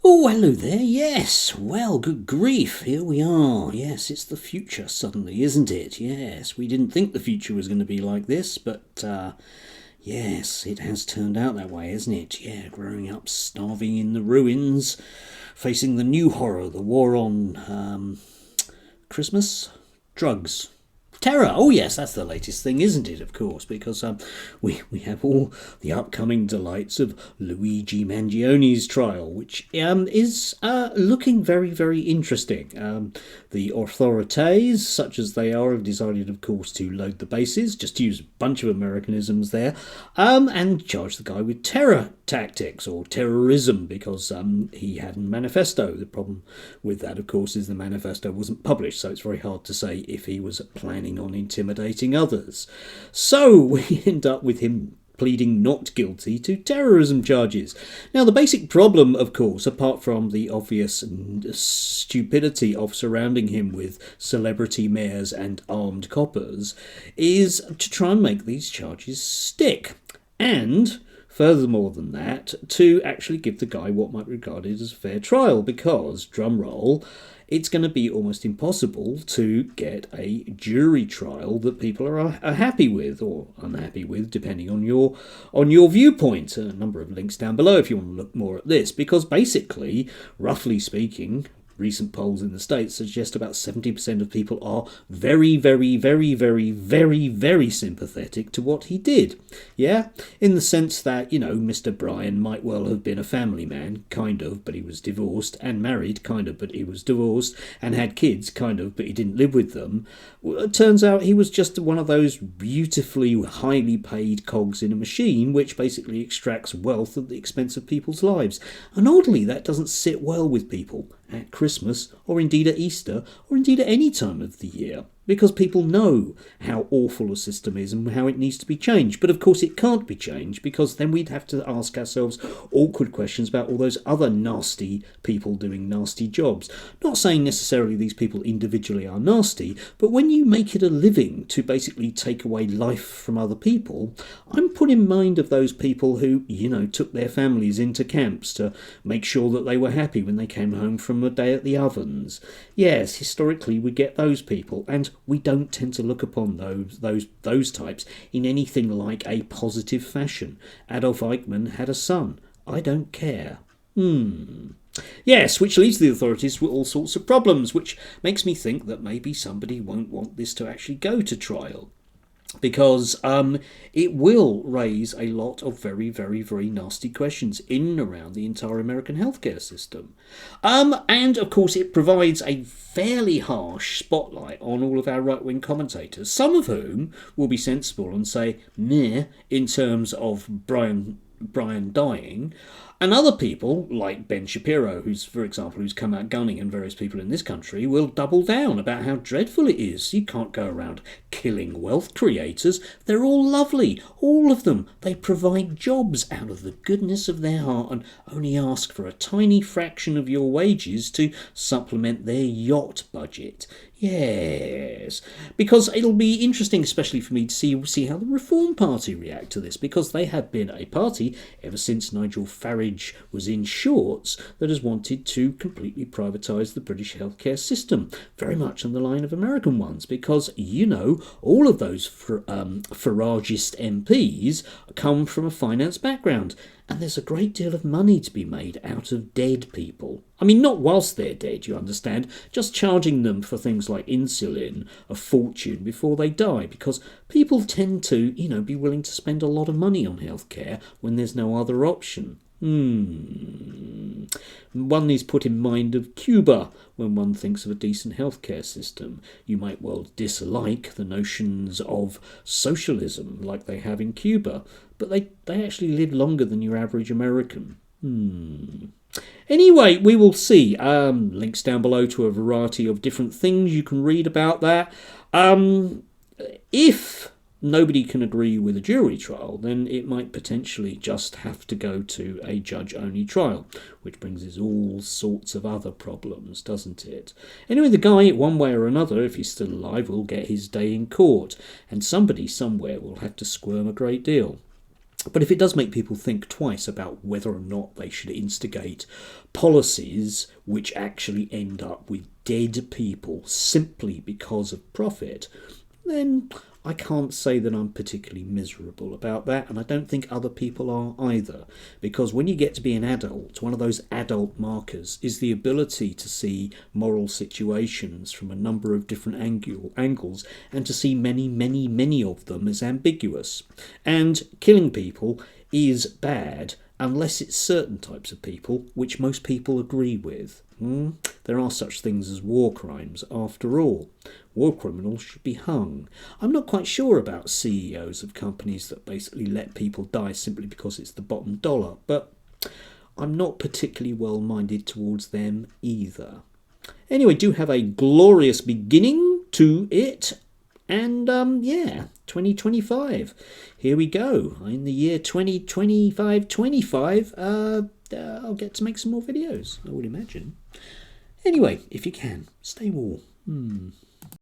Oh, hello there. Yes. Well, good grief. Here we are. Yes, it's the future suddenly, isn't it? Yes, we didn't think the future was going to be like this, but yes, it has turned out that way, hasn't it? Yeah, growing up starving in the ruins, facing the new horror, the war on Christmas, drugs. Terror. Oh yes, that's the latest thing, isn't it? Of course, because we have all the upcoming delights of Luigi Mangione's trial, which is looking very interesting. The authorities, such as they are, have decided, of course, to load the bases, just use a bunch of Americanisms there, and charge the guy with terror tactics or terrorism because he had a manifesto. The problem with that, of course, is the manifesto wasn't published, so it's very hard to say if he was planning on intimidating others. So we end up with him pleading not guilty to terrorism charges. Now, the basic problem, of course, apart from the obvious stupidity of surrounding him with celebrity mayors and armed coppers, is to try and make these charges stick. And furthermore than that, to actually give the guy what might be regarded as a fair trial, because, drum roll, it's going to be almost impossible to get a jury trial that people are happy with or unhappy with, depending on your viewpoint. A number of links down below if you want to look more at this, because basically, roughly speaking, recent polls in the States suggest about 70% of people are very sympathetic to what he did. Yeah? In the sense that, Mr. Bryan might well have been a family man, kind of, but he was divorced, and married, kind of, but he was divorced, and had kids, kind of, but he didn't live with them. Well, it turns out he was just one of those beautifully highly paid cogs in a machine which basically extracts wealth at the expense of people's lives. And oddly, that doesn't sit well with people at Christmas, or indeed at Easter, or indeed at any time of the year, because people know how awful a system is and how it needs to be changed. But of course it can't be changed, because then we'd have to ask ourselves awkward questions about all those other nasty people doing nasty jobs. Not saying necessarily these people individually are nasty, but when you make it a living to basically take away life from other people, I'm put in mind of those people who, took their families into camps to make sure that they were happy when they came home from a day at the ovens. Yes, historically we get those people, and we don't tend to look upon those types in anything like a positive fashion. Adolf Eichmann had a son. I don't care. Yes, which leads the authorities with all sorts of problems, which makes me think that maybe somebody won't want this to actually go to trial, because it will raise a lot of very nasty questions in and around the entire American healthcare system. And, of course, it provides a fairly harsh spotlight on all of our right-wing commentators, some of whom will be sensible and say, meh, in terms of Brian dying. And other people, like Ben Shapiro, who's come out gunning, and various people in this country, will double down about how dreadful it is. You can't go around killing wealth creators. They're all lovely, all of them. They provide jobs out of the goodness of their heart and only ask for a tiny fraction of your wages to supplement their yacht budget. Yes, because it'll be interesting, especially for me, to see how the Reform Party react to this, because they have been a party ever since Nigel Farage was in shorts that has wanted to completely privatise the British healthcare system, very much on the line of American ones, because, all of those Farageist MPs come from a finance background. And there's a great deal of money to be made out of dead people. I mean, not whilst they're dead, you understand, just charging them for things like insulin a fortune before they die, because people tend to, be willing to spend a lot of money on healthcare when there's no other option. One is put in mind of Cuba when one thinks of a decent healthcare system. You might well dislike the notions of socialism like they have in Cuba, but they actually live longer than your average American. Anyway, we will see. Links down below to a variety of different things you can read about that. If nobody can agree with a jury trial, then it might potentially just have to go to a judge-only trial, which brings us all sorts of other problems, doesn't it? Anyway, the guy, one way or another, if he's still alive, will get his day in court, and somebody somewhere will have to squirm a great deal. But if it does make people think twice about whether or not they should instigate policies which actually end up with dead people simply because of profit, then I can't say that I'm particularly miserable about that, and I don't think other people are either. Because when you get to be an adult, one of those adult markers is the ability to see moral situations from a number of different angles and to see many, many, many of them as ambiguous. And killing people is bad unless it's certain types of people, which most people agree with. There are such things as war crimes, after all. War criminals should be hung. I'm not quite sure about CEOs of companies that basically let people die simply because it's the bottom dollar, but I'm not particularly well-minded towards them either. Anyway, do have a glorious beginning to it. And yeah, 2025. Here we go. In the year 2025, I'll get to make some more videos, I would imagine. Anyway, if you can, stay warm.